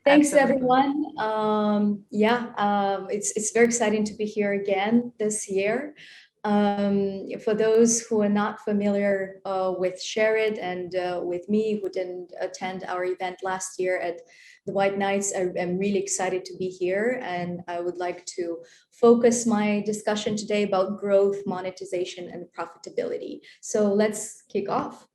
Thanks, Absolutely. everyone. It's very exciting to be here again this year. For those who are not familiar with SHAREit and with me, who didn't attend our event last year at the White Nights, I'm really excited to be here, and I would like to focus my discussion today about growth, monetization, and profitability. So let's kick off.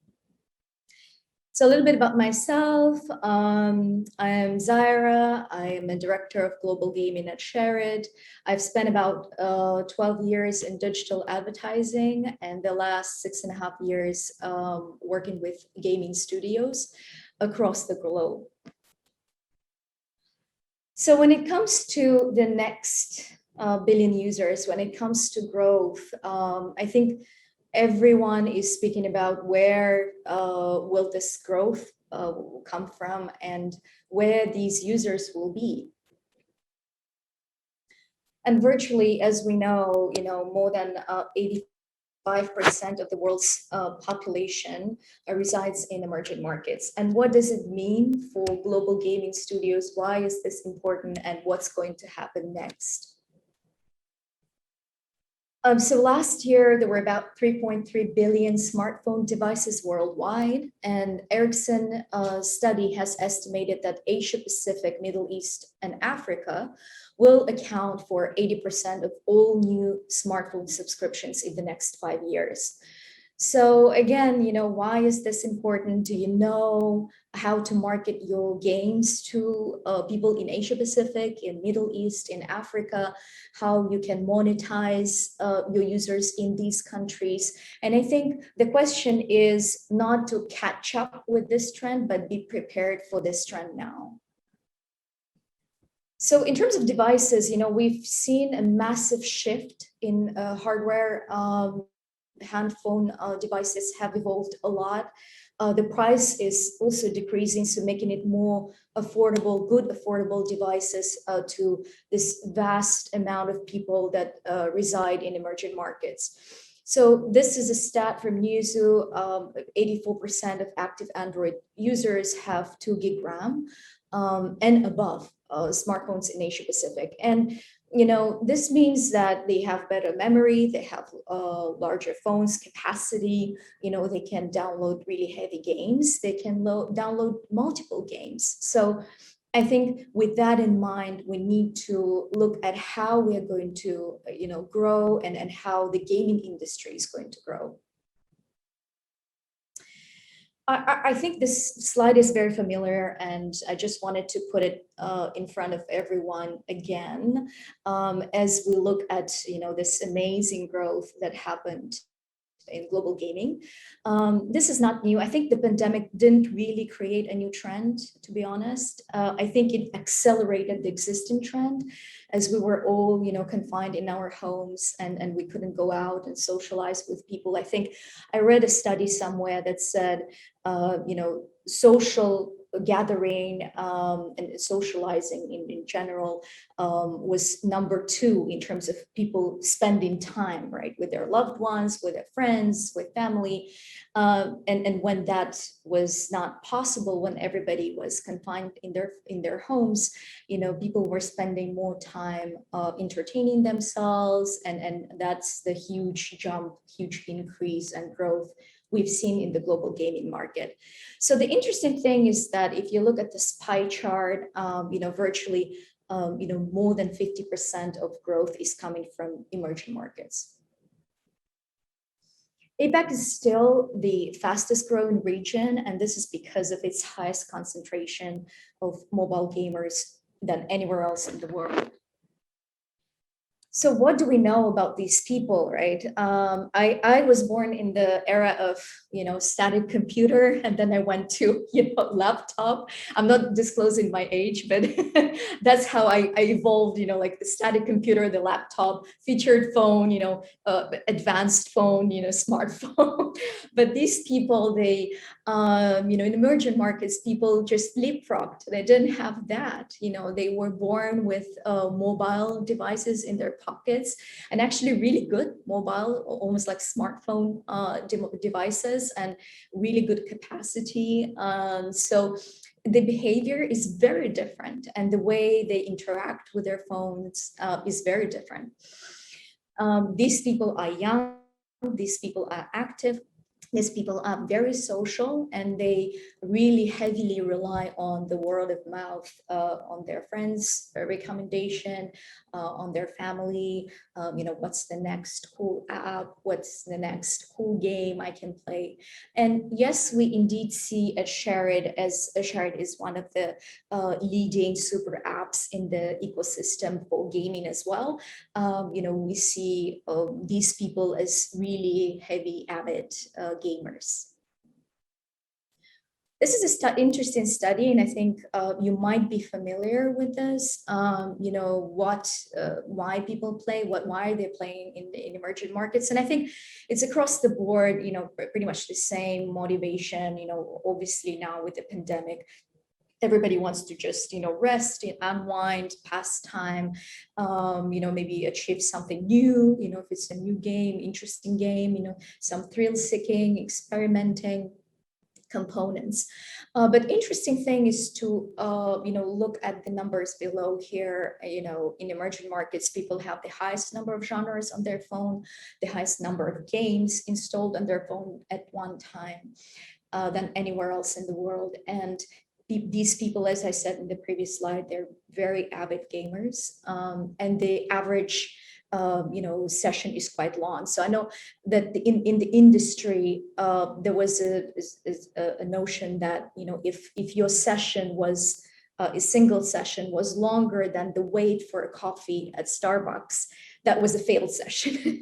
So a little bit about myself. I am Zaira. I am a director of global gaming at SHAREit. I've spent about 12 years in digital advertising and the last 6.5 years working with gaming studios across the globe. So when it comes to the next billion users, when it comes to growth, I think everyone is speaking about where will this growth come from and where these users will be. And virtually, as we know, more than 85% of the world's population resides in emerging markets. And what does it mean for global gaming studios? Why is this important, and what's going to happen next? So last year, there were about 3.3 billion smartphone devices worldwide, and Ericsson study has estimated that Asia Pacific, Middle East, and Africa will account for 80% of all new smartphone subscriptions in the next 5 years. So again, why is this important? Do you know how to market your games to people in Asia Pacific, in Middle East, in Africa, how you can monetize your users in these countries? And I think the question is not to catch up with this trend, but be prepared for this trend now. So in terms of devices, we've seen a massive shift in hardware. Handphone devices have evolved a lot. The price is also decreasing, so making it more affordable, good affordable devices to this vast amount of people that reside in emerging markets. So this is a stat from Newzoo. 84% of active Android users have 2 gig RAM and above smartphones in Asia Pacific. And this means that they have better memory, they have larger phones capacity, they can download really heavy games, they can download multiple games. So I think with that in mind, we need to look at how we are going to, grow and how the gaming industry is going to grow. I think this slide is very familiar, and I just wanted to put it in front of everyone again as we look at this amazing growth that happened in global gaming. This is not new. I think the pandemic didn't really create a new trend, to be honest. I think it accelerated the existing trend as we were all, confined in our homes and we couldn't go out and socialize with people. I think I read a study somewhere that said, social gathering and socializing in general was number 2 in terms of people spending time, right, with their loved ones, with their friends, with family. And when that was not possible, when everybody was confined in their homes, people were spending more time entertaining themselves, and that's the huge jump, huge increase and growth we've seen in the global gaming market. So the interesting thing is that if you look at this pie chart, virtually, more than 50% of growth is coming from emerging markets. APAC is still the fastest growing region, and this is because of its highest concentration of mobile gamers than anywhere else in the world. So what do we know about these people, right? I was born in the era of, static computer, and then I went to, laptop. I'm not disclosing my age, but that's how I evolved, like the static computer, the laptop, featured phone, advanced phone, smartphone. But these people, they, in emerging markets, people just leapfrogged. They didn't have that, they were born with mobile devices in their pockets, and actually really good mobile, almost like smartphone devices, and really good capacity. So the behavior is very different, and the way they interact with their phones is very different. These people are young, these people are active, these people are very social, and they really heavily rely on the word of mouth, on their friends' recommendation, on their family. What's the next cool app? What's the next cool game I can play? And yes, we indeed see SHAREit, as SHAREit is one of the leading super apps in the ecosystem for gaming as well. We see these people as really heavy, avid gamers. This is an interesting study, and I think you might be familiar with this. Why people play, why are they playing in emerging markets? And I think it's across the board, pretty much the same motivation. Obviously now with the pandemic, everybody wants to just, rest, unwind, pass time, maybe achieve something new, if it's a new game, interesting game, some thrill seeking, experimenting components. But interesting thing is to, look at the numbers below here. In emerging markets, people have the highest number of genres on their phone, the highest number of games installed on their phone at one time than anywhere else in the world. And these people, as I said in the previous slide, they're very avid gamers, and the average session is quite long. So I know that in the industry, there was a notion that, if your session was a single session was longer than the wait for a coffee at Starbucks, that was a failed session.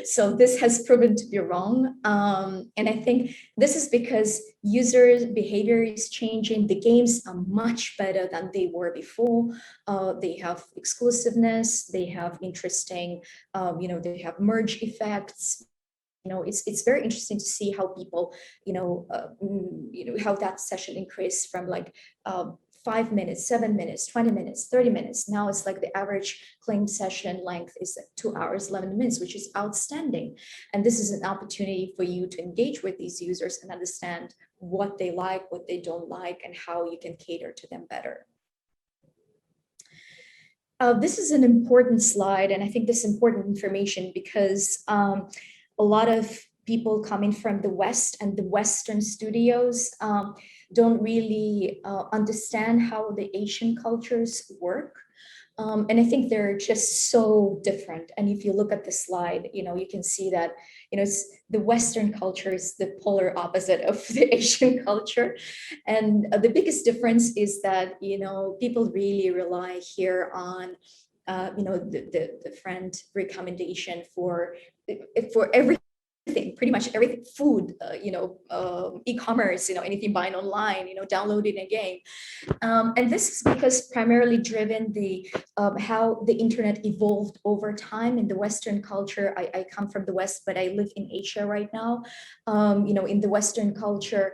So this has proven to be wrong. And I think this is because users' behavior is changing. The games are much better than they were before. They have exclusiveness, they have interesting, they have merge effects. It's very interesting to see how people, how that session increased from like 5 minutes, 7 minutes, 20 minutes, 30 minutes. Now it's like the average claim session length is 2 hours, 11 minutes, which is outstanding. And this is an opportunity for you to engage with these users and understand what they like, what they don't like, and how you can cater to them better. This is an important slide, and I think this is important information because a lot of people coming from the West and the Western studios don't really understand how the Asian cultures work. And I think they're just so different. And if you look at the slide, you can see that, it's the Western culture is the polar opposite of the Asian culture. And the biggest difference is that, people really rely here on, the friend recommendation for everything, pretty much everything, food, e-commerce, anything buying online, downloading a game. And this is because primarily driven how the internet evolved over time in the Western culture. I come from the West, but I live in Asia right now. In the Western culture,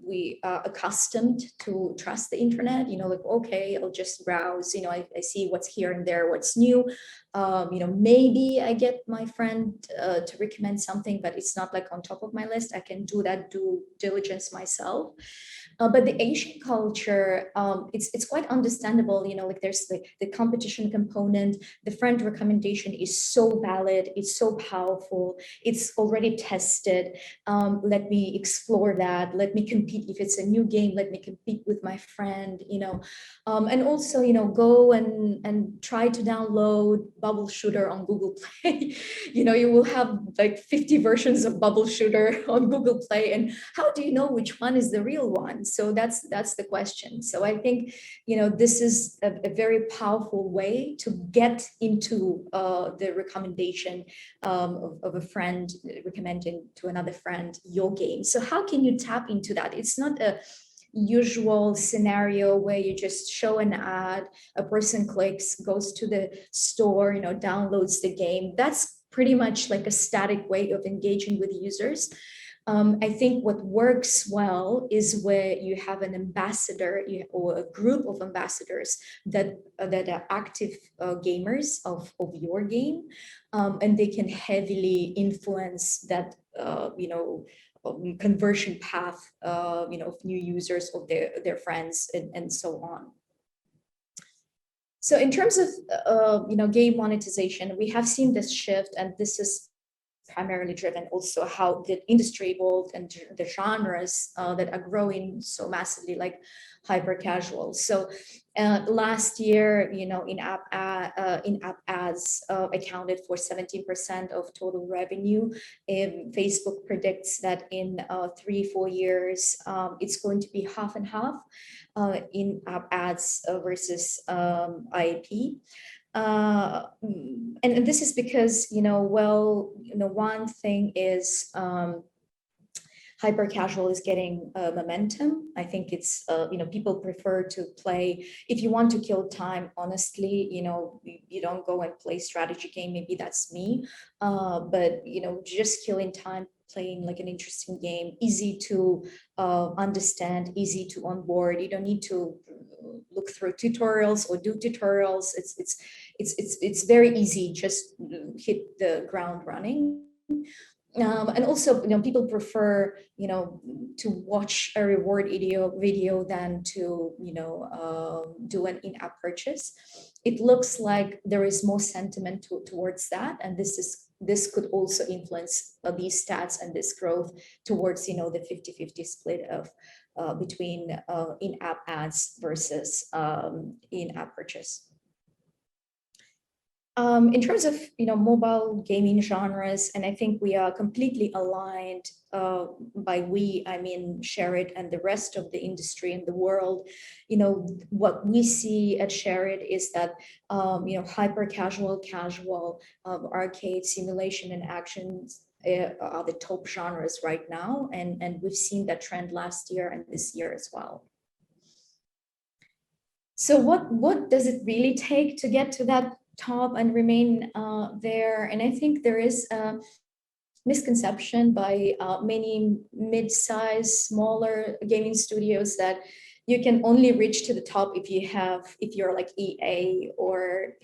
we are accustomed to trust the internet, like, okay, I'll just browse, I see what's here and there, what's new. Maybe I get my friend to recommend something, but it's not like on top of my list. I can do that due diligence myself. But the Asian culture, it's quite understandable, like there's the competition component. The friend recommendation is so valid, it's so powerful, it's already tested. Let me explore that, let me compete. If it's a new game, let me compete with my friend, and also, go and try to download Bubble Shooter on Google Play. You will have like 50 versions of Bubble Shooter on Google Play, and how do you know which one is the real one? So that's the question. So I think, this is a very powerful way to get into the recommendation of a friend recommending to another friend your game. So how can you tap into that? It's not a usual scenario where you just show an ad, a person clicks, goes to the store, downloads the game. That's pretty much like a static way of engaging with users. I think what works well is where you have an ambassador or a group of ambassadors that are active gamers of your game, and they can heavily influence that, conversion path, of new users, of their friends, and so on. So in terms of game monetization, we have seen this shift, and this is primarily driven also how the industry evolved and the genres that are growing so massively, like hyper casual. So last year, in-app ads accounted for 17% of total revenue. Facebook predicts that in 3-4 years, it's going to be half and half in-app ads versus IAP. And this is because, one thing is hyper casual is getting momentum. I think it's, people prefer to play. If you want to kill time, honestly, you don't go and play strategy game. Maybe that's me. But, just killing time, playing like an interesting game, easy to understand, easy to onboard. You don't need to look through tutorials or do tutorials. It's very easy. Just hit the ground running. And also, people prefer, to watch a reward video than to, do an in-app purchase. It looks like there is more sentiment towards that, and this could also influence these stats and this growth towards, the 50-50 split of between in-app ads versus in-app purchase. In terms of mobile gaming genres, and I think we are completely aligned. By we, I mean SHAREit and the rest of the industry in the world. What we see at SHAREit is that hyper casual, arcade, simulation, and actions are the top genres right now, and we've seen that trend last year and this year as well. So what does it really take to get to that top and remain there? And I think there is a misconception by many mid-size, smaller gaming studios that you can only reach to the top if you're like EA or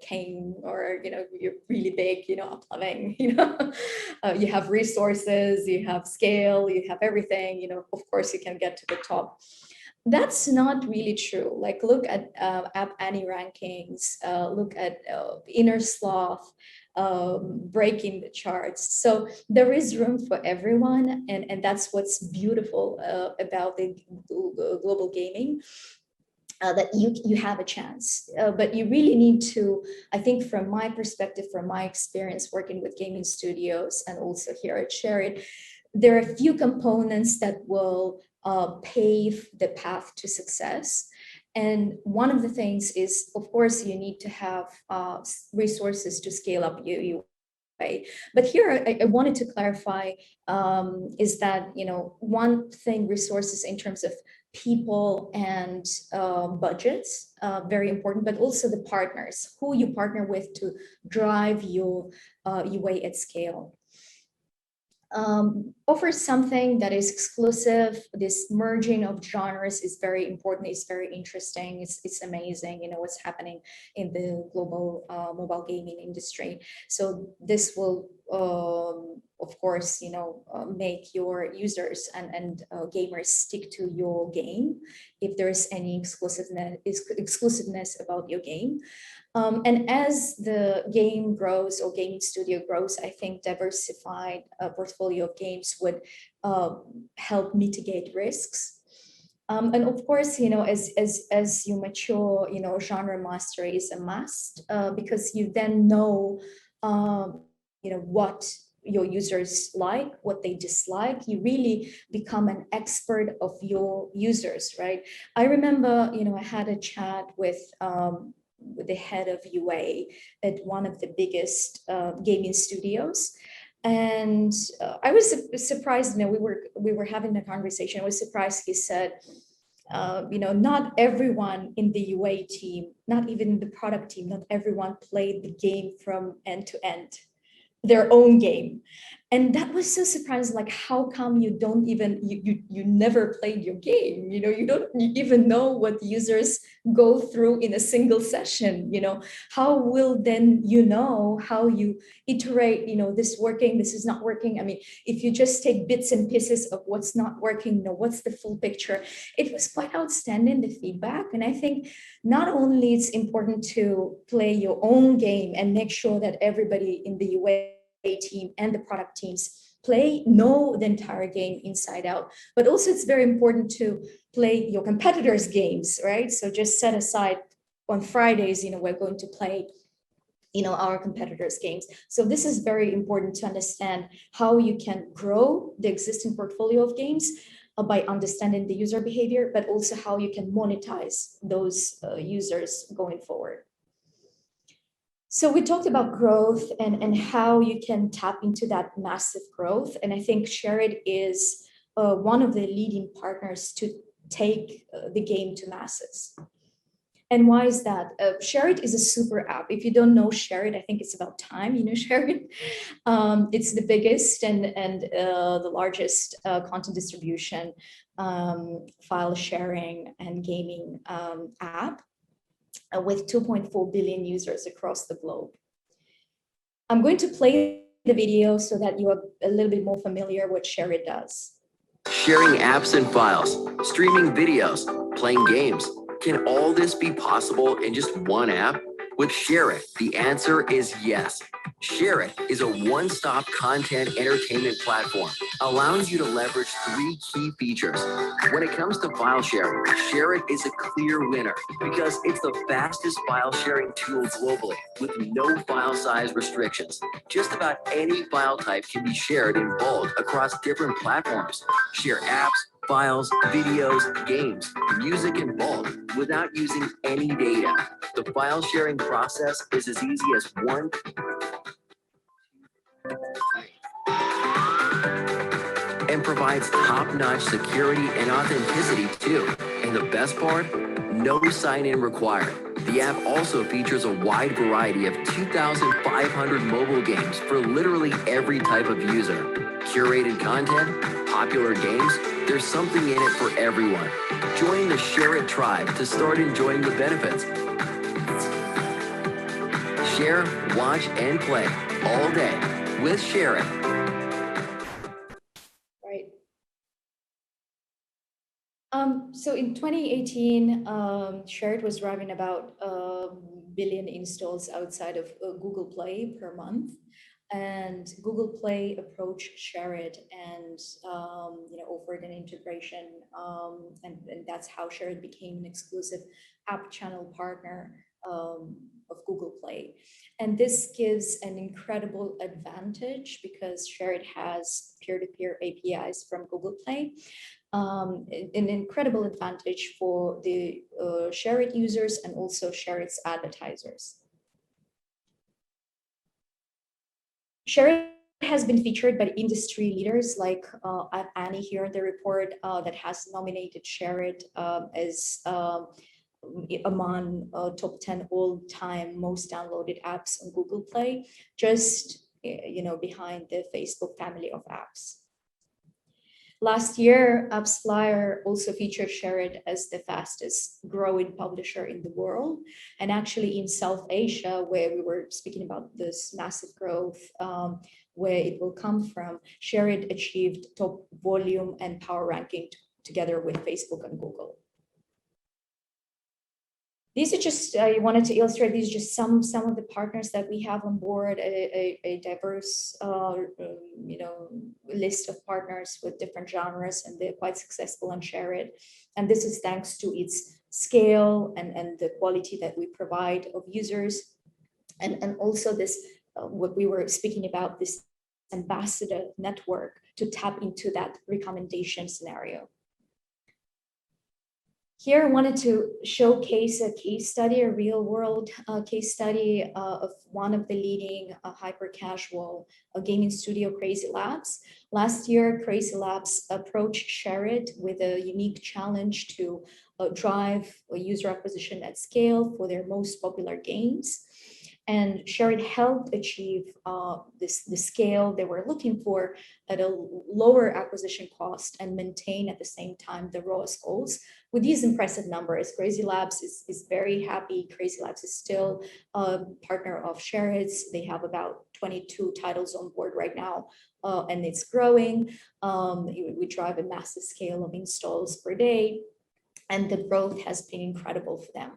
King, or you're really big, uploving, you have resources, you have scale, you have everything, of course you can get to the top. That's not really true. Like, look at App Annie rankings, look at Inner Sloth, breaking the charts. So there is room for everyone, and that's what's beautiful about the global gaming. That you have a chance, but you really need to, I think from my perspective, from my experience working with gaming studios and also here at SHAREit, there are a few components that will pave the path to success. And one of the things is, of course, you need to have resources to scale up your UA. But here I wanted to clarify is that, one thing, resources in terms of people and budgets, very important, but also the partners, who you partner with to drive your UA at scale. Offer something that is exclusive. This merging of genres is very important. It's very interesting. It's amazing, what's happening in the global mobile gaming industry. So this will, of course, make your users and gamers stick to your game if there is any exclusiveness about your game. And as the game grows or gaming studio grows, I think diversified portfolio of games would help mitigate risks. And of course, as you mature, genre mastery is a must, because you then know, what your users like, what they dislike. You really become an expert of your users, right? I remember, I had a chat with the head of UA at one of the biggest gaming studios, and I was surprised. We were having a conversation. I was surprised. He said, not everyone in the UA team, not even the product team, not everyone played the game from end to end, their own game. And that was so surprising, like how come you don't even, you never played your game, you don't even know what users go through in a single session, how will then how you iterate, this working, this is not working. I mean, if you just take bits and pieces of what's not working, what's the full picture. It was quite outstanding, the feedback. And I think not only it's important to play your own game and make sure that everybody in the UA team and the product teams know the entire game inside out, but also it's very important to play your competitors' games, right? So just set aside on Fridays, we're going to play our competitors' games. So this is very important to understand how you can grow the existing portfolio of games by understanding the user behavior, but also how you can monetize those users going forward. So we talked about growth and how you can tap into that massive growth. And I think SHAREit is one of the leading partners to take the game to masses. And why is that? SHAREit is a super app. If you don't know SHAREit, I think it's about time you know SHAREit. It's the biggest and the largest content distribution, file sharing, and gaming app with 2.4 billion users across the globe. I'm going to play the video so that you are a little bit more familiar what SHAREit does. Sharing apps and files, streaming videos, playing games. Can all this be possible in just one app? With SHAREit, the answer is yes. SHAREit is a one-stop content entertainment platform, allows you to leverage 3 key features. When it comes to file sharing, SHAREit is a clear winner because it's the fastest file sharing tool globally with no file size restrictions. Just about any file type can be shared in bulk across different platforms. Share apps, files, videos, games, music in bulk without using any data. The file sharing process is as easy as 1, and provides top-notch security and authenticity too. And the best part? No sign-in required. The app also features a wide variety of 2,500 mobile games for literally every type of user. Curated content, popular games, there's something in it for everyone. Join the SHAREit tribe to start enjoying the benefits. Share, watch, and play all day with SHAREit. Right. So in 2018, SHAREit was driving about a billion installs outside of Google Play per month. And Google Play approached SHAREit and offered an integration, and that's how SHAREit became an exclusive app channel partner of Google Play. And this gives an incredible advantage because SHAREit has peer-to-peer APIs from Google Play. An incredible advantage for the SHAREit users and also SHAREit's advertisers. SHAREit has been featured by industry leaders like Annie here in the report that has nominated SHAREit as among top 10 all-time most downloaded apps on Google Play, just behind the Facebook family of apps. Last year, AppsFlyer also featured SHAREit as the fastest growing publisher in the world. And actually in South Asia, where we were speaking about this massive growth, where it will come from, SHAREit achieved top volume and power ranking together with Facebook and Google. These are just, I wanted to illustrate, these are just some of the partners that we have on board, a diverse, list of partners with different genres, and they're quite successful on SHAREit. And this is thanks to its scale and the quality that we provide of users. And also this, what we were speaking about, this ambassador network to tap into that recommendation scenario. Here, I wanted to showcase a case study, a real world case study of one of the leading hyper-casual gaming studio, Crazy Labs. Last year, Crazy Labs approached SHAREit with a unique challenge to drive user acquisition at scale for their most popular games. And SHAREit helped achieve the scale they were looking for at a lower acquisition cost and maintain at the same time the ROAS goals. With these impressive numbers, Crazy Labs is very happy. Crazy Labs is still a partner of SHAREit's. They have about 22 titles on board right now, and it's growing. We drive a massive scale of installs per day, and the growth has been incredible for them.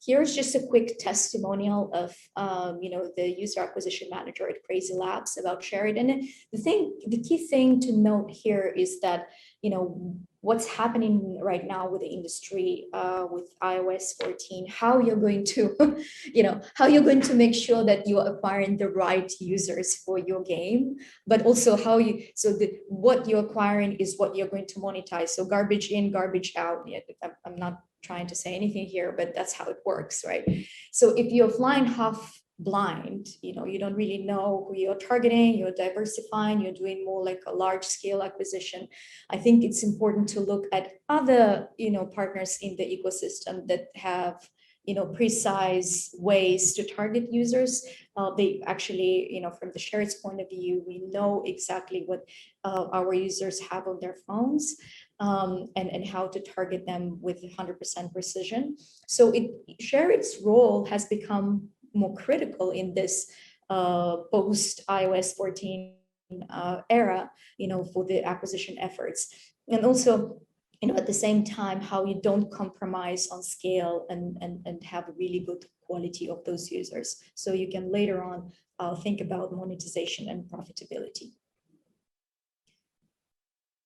Here's just a quick testimonial of the user acquisition manager at Crazy Labs about SHAREit. And the key thing to note here is that what's happening right now with the industry with iOS 14, how you're going to make sure that you're acquiring the right users for your game, but also what you're acquiring is what you're going to monetize. So garbage in, garbage out. I'm not trying to say anything here, but that's how it works, right? So if you're flying half blind, you don't really know who you're targeting, you're diversifying, you're doing more like a large scale acquisition. I think it's important to look at other, partners in the ecosystem that have, precise ways to target users. They actually, from the SHAREit's point of view, we know exactly what our users have on their phones, and how to target them with 100% precision. So SHAREit's role has become more critical in this post iOS 14 era, for the acquisition efforts. And also, at the same time, how you don't compromise on scale and have a really good quality of those users. So you can later on think about monetization and profitability.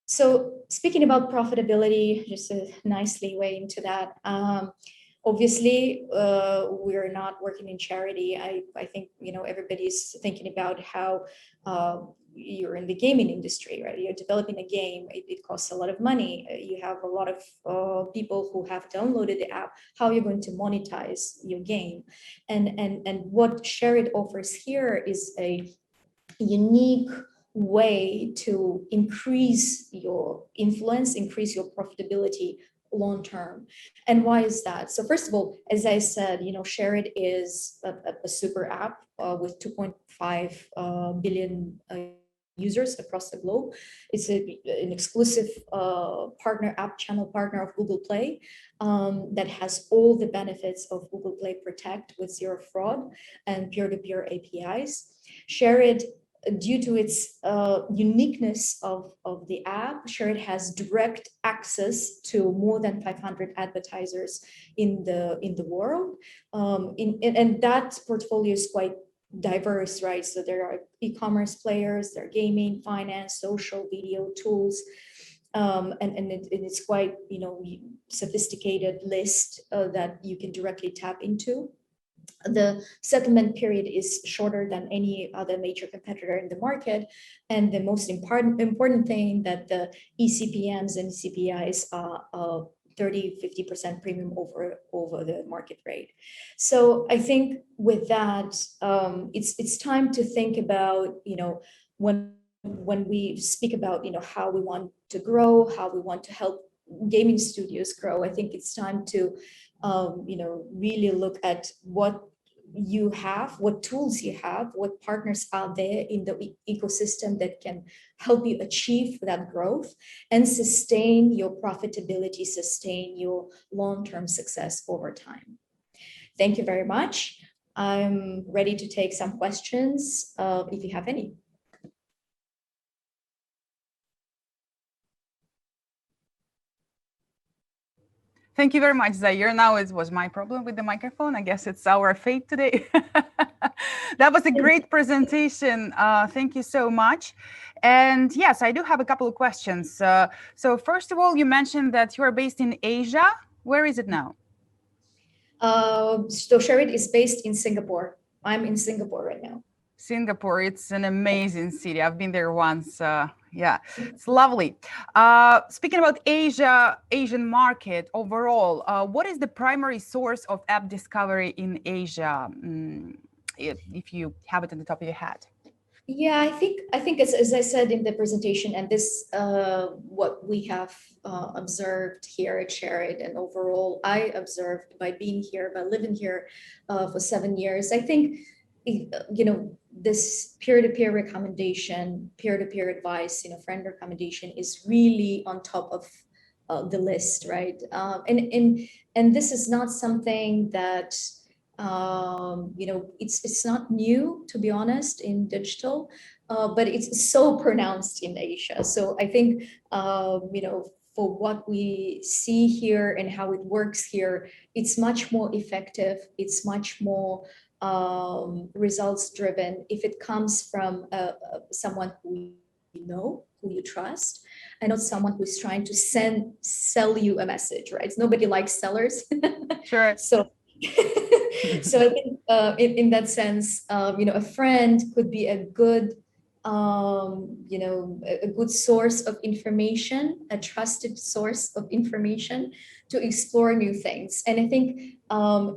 So speaking about profitability, just a nice leeway into that. Obviously, we're not working in charity. I think, everybody's thinking about how you're in the gaming industry, right? You're developing a game. It costs a lot of money. You have a lot of people who have downloaded the app. How are you going to monetize your game? And what SHAREit offers here is a unique way to increase your influence, increase your profitability long term. And why is that? So first of all, as I said, SHAREit is a super app with 2.5 billion users across the globe. It's an exclusive app channel partner of Google Play that has all the benefits of Google Play Protect with zero fraud and peer-to-peer APIs. SHAREit, due to its uniqueness of the app, SHAREit has direct access to more than 500 advertisers in the world, and that portfolio is quite diverse, right? So there are e-commerce players, there are gaming, finance, social, video, tools, and it's quite sophisticated list that you can directly tap into. The settlement period is shorter than any other major competitor in the market. And the most important thing that the eCPMs and CPIs are 30-50% premium over the market rate. So I think with that, it's time to think about, when we speak about, how we want to grow, how we want to help gaming studios grow, I think it's time to really look at what you have, what tools you have, what partners are there in the ecosystem that can help you achieve that growth and sustain your profitability, sustain your long-term success over time. Thank you very much. I'm ready to take some questions if you have any. Thank you very much, Zaira. Now it was my problem with the microphone. I guess it's our fate today. That was a great presentation. Thank you so much. And yes, I do have a couple of questions. So first of all, you mentioned that you are based in Asia. Where is it now? So SHAREit is based in Singapore. I'm in Singapore right now. Singapore, it's an amazing city. I've been there once. Yeah, it's lovely. Speaking about Asian market overall, what is the primary source of app discovery in Asia? If you have it on the top of your head. Yeah, I think as I said in the presentation, and this what we have observed here at SHAREit, and overall I observed by being here, by living here for 7 years. I think this peer-to-peer recommendation, peer-to-peer advice, friend recommendation is really on top of the list, right? And this is not something that it's not new, to be honest, in digital, but it's so pronounced in Asia. So I think for what we see here and how it works here, it's much more effective. It's much more results driven if it comes from someone who you know, who you trust, and not someone who's trying to sell you a message, right? Nobody likes sellers. Sure. So so I think in that sense, a friend could be a good, a good source of information, a trusted source of information to explore new things. And I think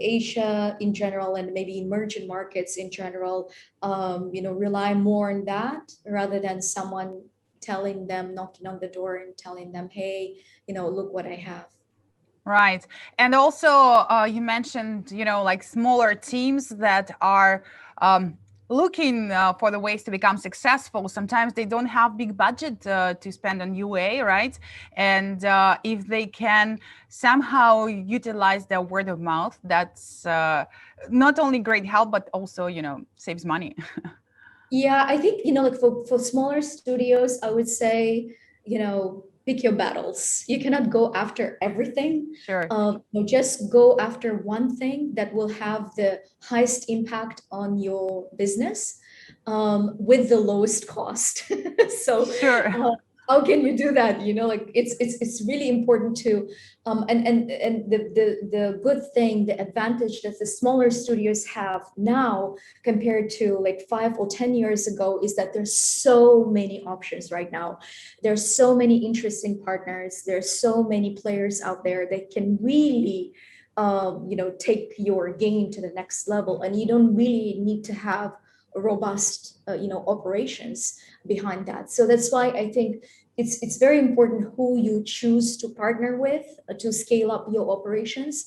Asia in general, and maybe emerging markets in general, rely more on that rather than someone telling them, knocking on the door and telling them, hey, look what I have. Right. And also, you mentioned, like smaller teams that are looking for the ways to become successful. Sometimes they don't have big budget to spend on UA, right? And if they can somehow utilize their word of mouth, that's not only great help, but also, saves money. Yeah, I think, like for smaller studios, I would say, pick your battles. You cannot go after everything. Sure. Just go after one thing that will have the highest impact on your business with the lowest cost. So Sure. how can you do that? Like it's really important to and the good thing, the advantage that the smaller studios have now compared to like 5 or 10 years ago is that there's so many options right now. There's so many interesting partners. There's so many players out there that can really take your game to the next level, and you don't really need to have a robust operations behind that. So that's why I think it's very important who you choose to partner with to scale up your operations.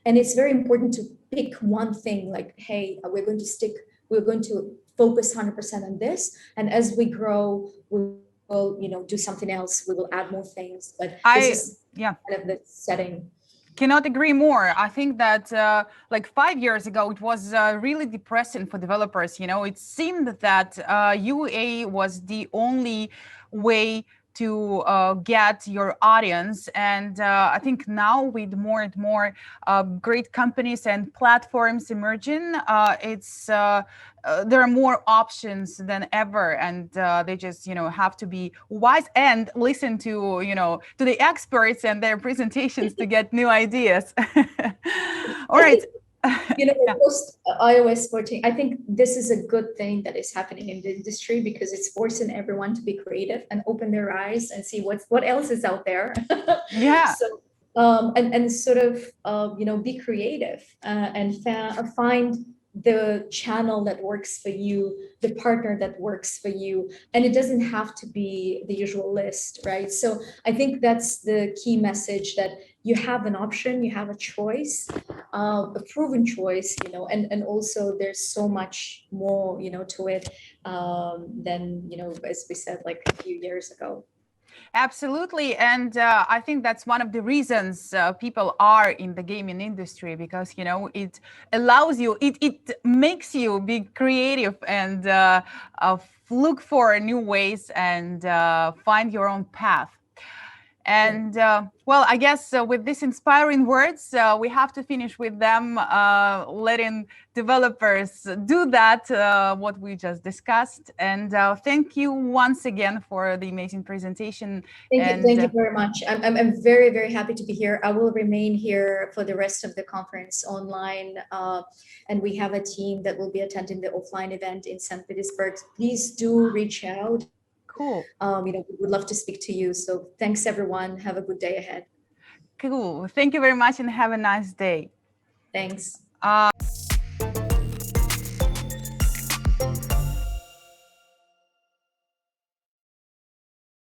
And it's very important to pick one thing, like, hey, we're going to focus 100% on this, and as we grow, we will do something else. We will add more things, but this is kind of the setting. Cannot agree more. I think that like 5 years ago, it was really depressing for developers. It seemed that UA was the only way to get your audience. And I think now with more and more great companies and platforms emerging, there are more options than ever, and they just have to be wise and listen to to the experts and their presentations to get new ideas. All right. Post iOS 14, I think this is a good thing that is happening in the industry, because it's forcing everyone to be creative and open their eyes and see what else is out there. Yeah. So and sort of be creative and find the channel that works for you, the partner that works for you, and it doesn't have to be the usual list, right? So I think that's the key message, that you have an option, you have a choice, a proven choice, and also there's so much more, to it than, as we said, like a few years ago. Absolutely. And I think that's one of the reasons people are in the gaming industry, because, it allows you, it makes you be creative and look for new ways and find your own path. And well, I guess with these inspiring words, we have to finish with them, letting developers do that, what we just discussed. And thank you once again for the amazing presentation. Thank you very much. I'm very, very happy to be here. I will remain here for the rest of the conference online. And we have a team that will be attending the offline event in St. Petersburg. Please do reach out. Cool. We would love to speak to you. So thanks, everyone. Have a good day ahead. Cool. Thank you very much and have a nice day. Thanks.